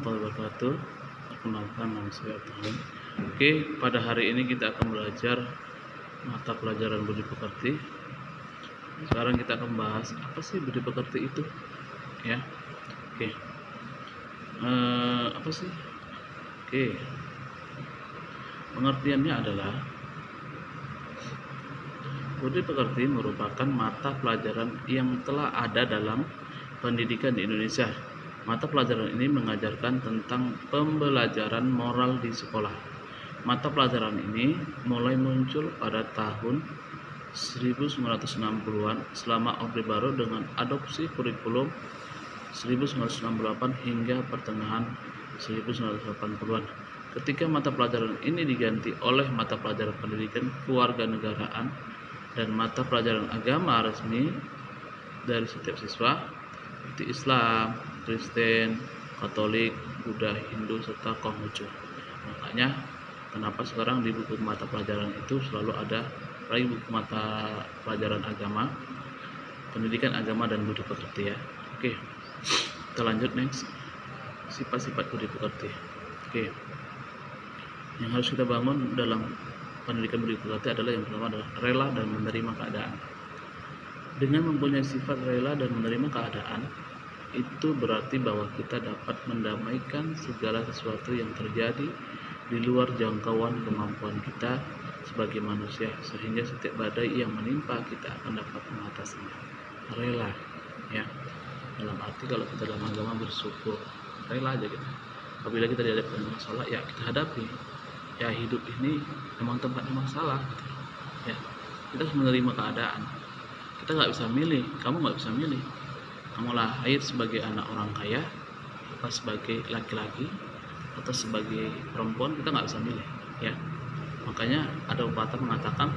warahmatullahi wabarakatuh. Perkenalkan, nama saya Abdul. Oke, pada hari ini kita akan belajar mata pelajaran budi pekerti. Sekarang kita akan bahas apa sih budi pekerti itu, ya. Oke, apa sih? Oke, pengertiannya adalah budi pekerti merupakan mata pelajaran yang telah ada dalam pendidikan di Indonesia. Mata pelajaran ini mengajarkan tentang pembelajaran moral di sekolah. Mata pelajaran ini mulai muncul pada tahun 1960-an selama Orde Baru dengan adopsi kurikulum 1968 hingga pertengahan 1980-an. Ketika mata pelajaran ini diganti oleh mata pelajaran pendidikan kewarganegaraan dan mata pelajaran agama resmi dari setiap siswa seperti Islam, Kristen, Katolik, Buddha, Hindu, serta Konghucu. Makanya kenapa sekarang di buku mata pelajaran itu selalu ada lagi buku mata pelajaran agama, pendidikan agama dan budi pekerti, ya. Oke, kita lanjut next. Sifat-sifat budi pekerti. Oke, yang harus kita bangun dalam pendidikan budi pekerti adalah yang pertama adalah rela dan menerima keadaan. Dengan mempunyai sifat rela dan menerima keadaan, itu berarti bahwa kita dapat mendamaikan segala sesuatu yang terjadi di luar jangkauan kemampuan kita sebagai manusia, sehingga setiap badai yang menimpa kita akan dapat mengatasinya. Rela, ya. Dalam arti kalau kita dalam agama bersyukur, rela aja kita. Apabila kita dihadapkan masalah, ya kita hadapi. Ya, hidup ini memang tempatnya masalah, ya. Kita harus menerima keadaan. Kita nggak bisa milih, kamu nggak bisa milih. Kamu lahir sebagai anak orang kaya, atau sebagai laki-laki, atau sebagai perempuan, kita nggak bisa milih, ya. Makanya ada pepatah mengatakan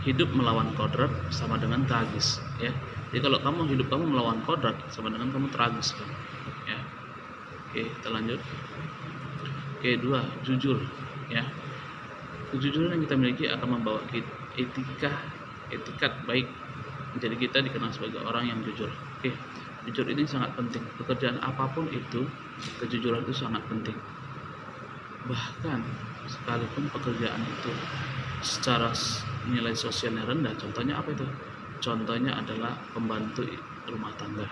hidup melawan kodrat sama dengan tragis, ya. Jadi kalau hidup kamu melawan kodrat sama dengan kamu tragis, kan? Ya. Oke, kita lanjut. Oke, 2, jujur, ya. Kejujuran yang kita miliki akan membawa etikat baik. Jadi kita dikenal sebagai orang yang jujur. Oke, jujur ini sangat penting. Pekerjaan apapun itu, kejujuran itu sangat penting. Bahkan sekalipun pekerjaan itu secara nilai sosialnya rendah, contohnya apa itu? Contohnya adalah pembantu rumah tangga.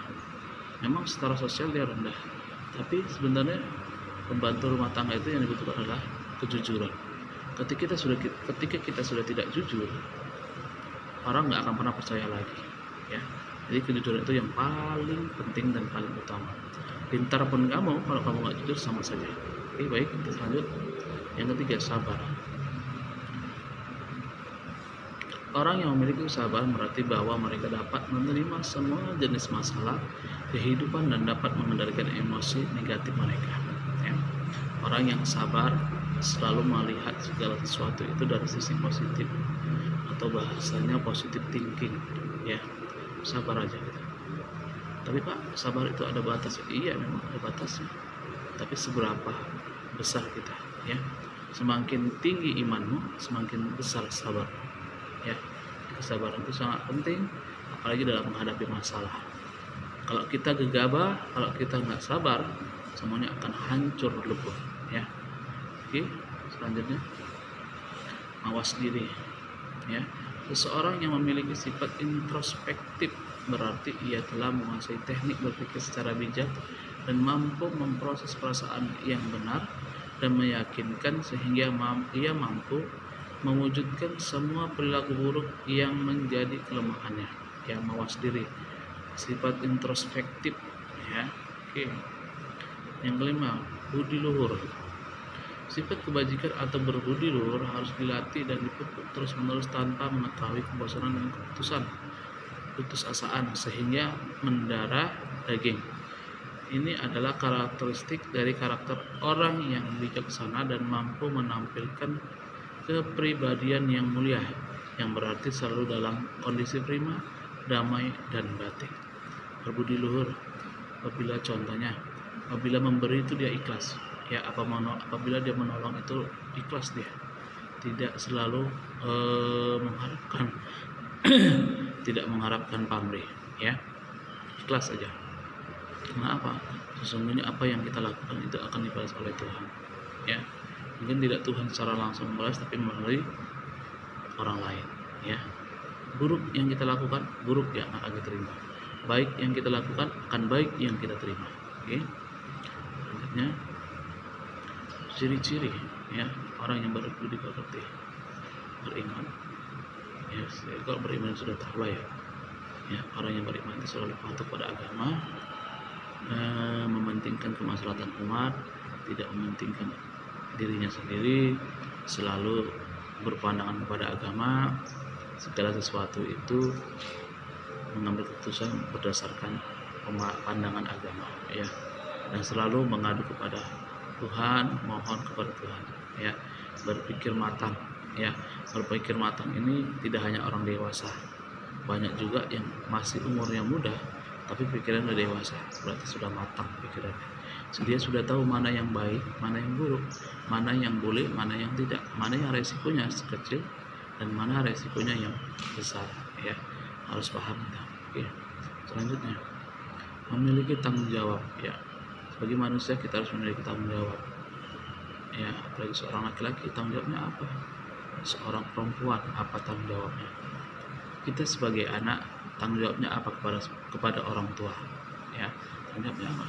Memang secara sosial dia rendah, tapi sebenarnya pembantu rumah tangga itu yang dibutuhkan adalah kejujuran. Ketika kita sudah tidak jujur, orang nggak akan pernah percaya lagi, ya. Jadi kejujuran itu yang paling penting dan paling utama. Pintar pun kamu, kalau kamu nggak jujur sama saja. Oke, baik, kita lanjut. Yang ketiga, sabar. Orang yang memiliki sabar berarti bahwa mereka dapat menerima semua jenis masalah kehidupan dan dapat mengendalikan emosi negatif mereka, ya. Orang yang sabar selalu melihat segala sesuatu itu dari sisi positif, atau bahasanya positive thinking, ya. Sabar aja gitu. Tapi Pak, sabar itu ada batas. Iya, memang ada batasnya. Tapi seberapa besar kita, ya. Semakin tinggi imanmu, semakin besar sabar, ya. Kesabaran itu sangat penting, apalagi dalam menghadapi masalah. Kalau kita gegabah, kalau kita nggak sabar, semuanya akan hancur lebur, ya. Oke, selanjutnya, mawas diri, ya. Seseorang yang memiliki sifat introspektif berarti ia telah menguasai teknik berpikir secara bijak dan mampu memproses perasaan yang benar dan meyakinkan sehingga ia mampu mewujudkan semua perilaku buruk yang menjadi kelemahannya. Yang mawas diri, sifat introspektif, ya. Oke. Yang kelima, budi luhur. Sifat kebajikan atau berbudi luhur harus dilatih dan dipupuk terus-menerus tanpa mengetahui kebosanan dan putusasaan sehingga mendarah daging. Ini adalah karakteristik dari karakter orang yang bijaksana dan mampu menampilkan kepribadian yang mulia, yang berarti selalu dalam kondisi prima, damai, dan batin. Berbudi luhur apabila memberi itu dia ikhlas, ya. Apabila dia menolong itu ikhlas, dia tidak selalu mengharapkan tidak mengharapkan pamrih, ya. Ikhlas aja. Karena apa? Sesungguhnya apa yang kita lakukan itu akan dibalas oleh Tuhan. Ya, mungkin tidak Tuhan secara langsung membalas, tapi melalui orang lain. Ya, buruk yang kita lakukan, buruk yang akan kita terima. Baik yang kita lakukan, akan baik yang kita terima. Oke. Selanjutnya, ciri-ciri ya orang yang budi pekerti, beriman. Ya, kalau beriman sudah tahu ya. Ya, orang yang beriman itu selalu patuh pada agama, mementingkan kemaslahatan umat, tidak mementingkan dirinya sendiri, selalu berpandangan kepada agama, segala sesuatu itu mengambil keputusan berdasarkan pandangan agama, ya, dan selalu mengadu kepada Tuhan, mohon kepada Tuhan, ya, berpikir matang, ya, berpikir matang ini tidak hanya orang dewasa, banyak juga yang masih umurnya muda tapi pikirannya udah dewasa, berarti sudah matang pikirannya. Dia sudah tahu mana yang baik, mana yang buruk, mana yang boleh, mana yang tidak, mana yang resikonya sekecil dan mana resikonya yang besar, ya, harus paham kita. Oke. Selanjutnya, memiliki tanggung jawab, ya. Sebagai manusia kita harus memiliki tanggung jawab, ya, apalagi seorang laki-laki tanggung jawabnya apa, seorang perempuan apa tanggung jawabnya, kita sebagai anak tanggung jawabnya apa kepada orang tua, ya, tanggung jawabnya apa,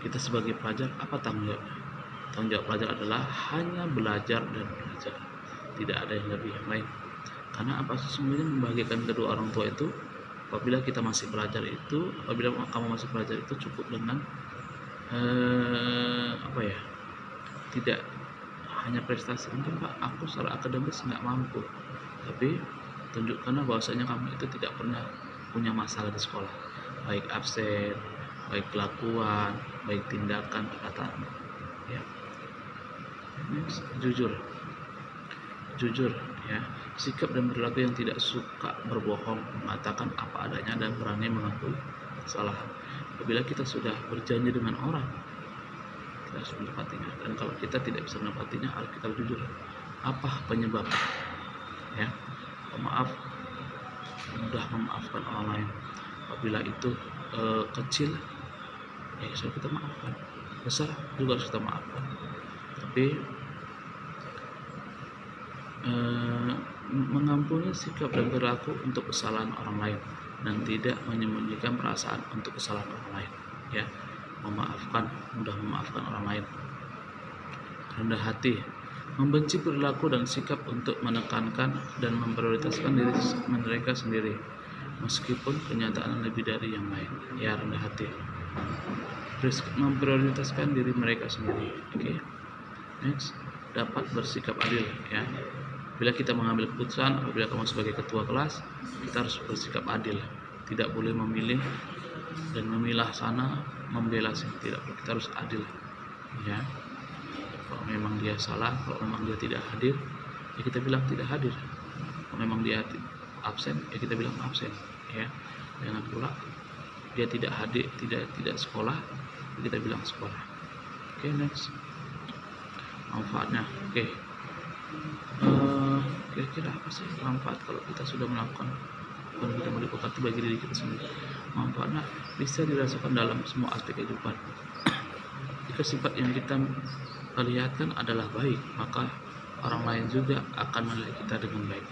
kita sebagai pelajar apa tanggung jawabnya. Tanggung jawab pelajar adalah hanya belajar dan belajar, tidak ada yang lebih yang lain. Karena apa, sesungguhnya membahagiakan kedua orang tua itu apabila kita masih belajar itu, apabila kamu masih belajar itu cukup dengan apa ya, tidak hanya prestasi. Mungkin Pak, aku secara akademis nggak mampu, tapi tunjukkanlah bahwasanya kamu itu tidak pernah punya masalah di sekolah, baik absen, baik kelakuan, baik tindakan, perkataan, ya. Jujur, ya, sikap dan perilaku yang tidak suka berbohong, mengatakan apa adanya dan berani mengakui kesalahan. Apabila kita sudah berjanji dengan orang, kita harus menepatinya, dan kalau kita tidak bisa menepatinya, harus kita jujur. Apa penyebabnya? Ya, pemaaf, mudah memaafkan orang lain. Apabila itu kecil, ya sudah kita maafkan. Besar juga harus kita maafkan. Tapi mengampuni sikap dan perilaku untuk kesalahan orang lain dan tidak menyembunyikan perasaan untuk kesalahan orang lain, ya, memaafkan, mudah memaafkan orang lain. Rendah hati, membenci perilaku dan sikap untuk menekankan dan memprioritaskan diri mereka sendiri meskipun kenyataan lebih dari yang lain, ya, rendah hati, memprioritaskan diri mereka sendiri. Oke. Next, dapat bersikap adil, ya. Bila kita mengambil keputusan, apabila kamu sebagai ketua kelas, kita harus bersikap adil, tidak boleh memilih dan memilah sana, membela sini, tidak, kita harus adil, ya. Kalau memang dia salah, kalau memang dia tidak hadir, ya kita bilang tidak hadir. Kalau memang dia absen, ya kita bilang absen, ya. Jangan pula dia tidak hadir, tidak sekolah, ya kita bilang sekolah. Oke, next, manfaatnya. Oke. Kira-kira apa sih manfaat kalau kita sudah melakukan dan kita mendekati bagi diri kita sendiri? Manfaatnya bisa dirasakan dalam semua aspek kehidupan. Jika sifat yang kita perlihatkan adalah baik, maka orang lain juga akan melihat kita dengan baik.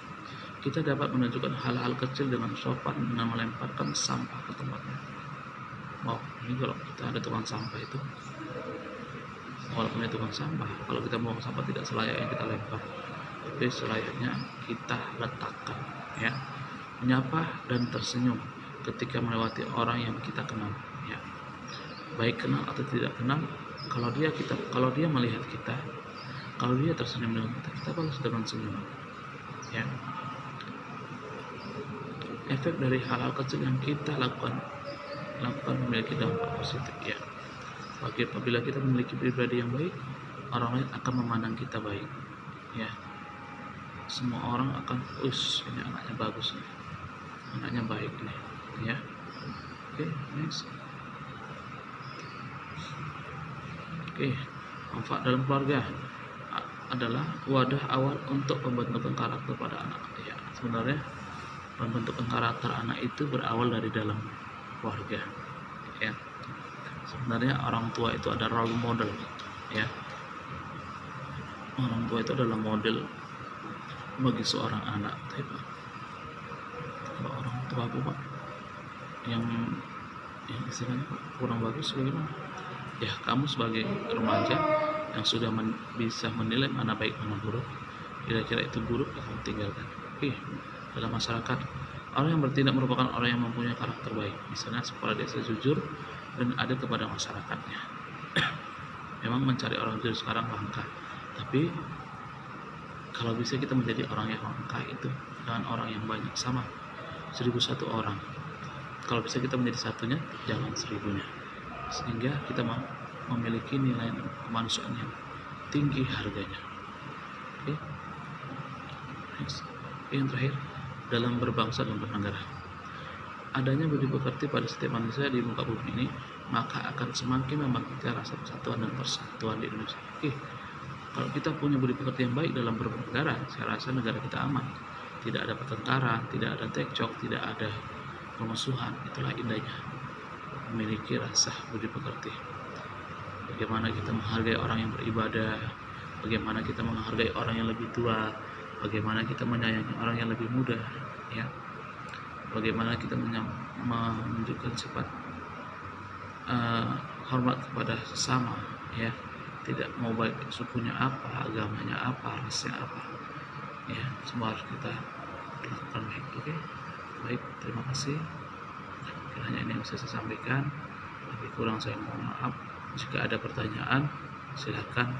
Kita dapat menunjukkan hal-hal kecil dengan sopan dengan melemparkan sampah ke tempatnya. Wow, ini kalau kita ada tukang sampah itu, walaupun itu tukang sampah, kalau kita buang sampah tidak selayaknya kita lempar, tapi selayaknya kita letakkan, ya. Menyapa dan tersenyum ketika melewati orang yang kita kenal, ya, baik kenal atau tidak kenal. Kalau dia melihat kita, kalau dia tersenyum dengan kita balas dengan senyum, ya. Efek dari hal-hal kecil yang kita lakukan memiliki dampak positif, ya. Apabila kita memiliki pribadi yang baik, orang lain akan memandang kita baik, ya. Semua orang akan, ini anaknya bagus nih, anaknya baik nih, ya. Oke, next. Oke, manfaat dalam keluarga adalah wadah awal untuk pembentukan karakter pada anak. Ya, sebenarnya pembentukan karakter anak itu berawal dari dalam keluarga, ya. Sebenarnya orang tua itu ada role model, ya. Orang tua itu adalah model bagi seorang anak. Tapi Pak, kalau orang tua aku Pak yang istilahnya kurang bagus bagaimana? Ya kamu sebagai remaja yang sudah bisa menilai mana baik mana buruk, kira-kira itu buruk ya kamu tinggalkan. Dalam masyarakat orang yang bertindak merupakan orang yang mempunyai karakter baik, misalnya sekolah desa jujur dan ada kepada masyarakatnya. Memang mencari orang jujur sekarang langka, tapi kalau bisa kita menjadi orang yang langka itu dengan orang yang banyak, sama 1001 orang. Kalau bisa kita menjadi satunya, jangan 1000-nya, sehingga kita memiliki nilai kemanusiaan yang tinggi harganya. Oke. Next. Yang terakhir, dalam berbangsa dan bernegara, adanya budi pekerti pada setiap manusia di muka bumi ini, maka akan semakin membangkitkan rasa persatuan dan persatuan di Indonesia. Kalau kita punya budi pekerti yang baik dalam bernegara, saya rasa negara kita aman. Tidak ada pertengkaran, tidak ada cekcok, tidak ada permusuhan. Itulah indahnya memiliki rasa budi pekerti. Bagaimana kita menghargai orang yang beribadah, bagaimana kita menghargai orang yang lebih tua, bagaimana kita menyayangi orang yang lebih muda, ya. Bagaimana kita menunjukkan sifat hormat kepada sesama, ya. Tidak mau baik sukunya apa, agamanya apa, rasnya apa, ya. Semua harus kita lakukan baik. Oke. Baik, terima kasih. Hanya ini yang bisa saya sampaikan. Lebih kurang saya mohon maaf. Jika ada pertanyaan, silakan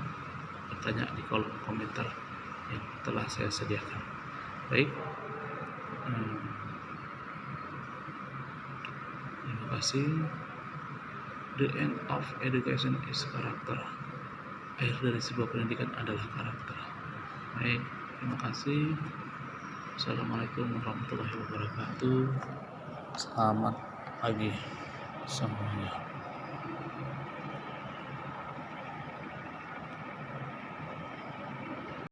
bertanya di kolom komentar yang telah saya sediakan. Baik. Terima kasih. The end of education is character. Akhir dari sebuah pendidikan adalah karakter. Baik, terima kasih. Assalamualaikum warahmatullahi wabarakatuh. Selamat pagi semuanya.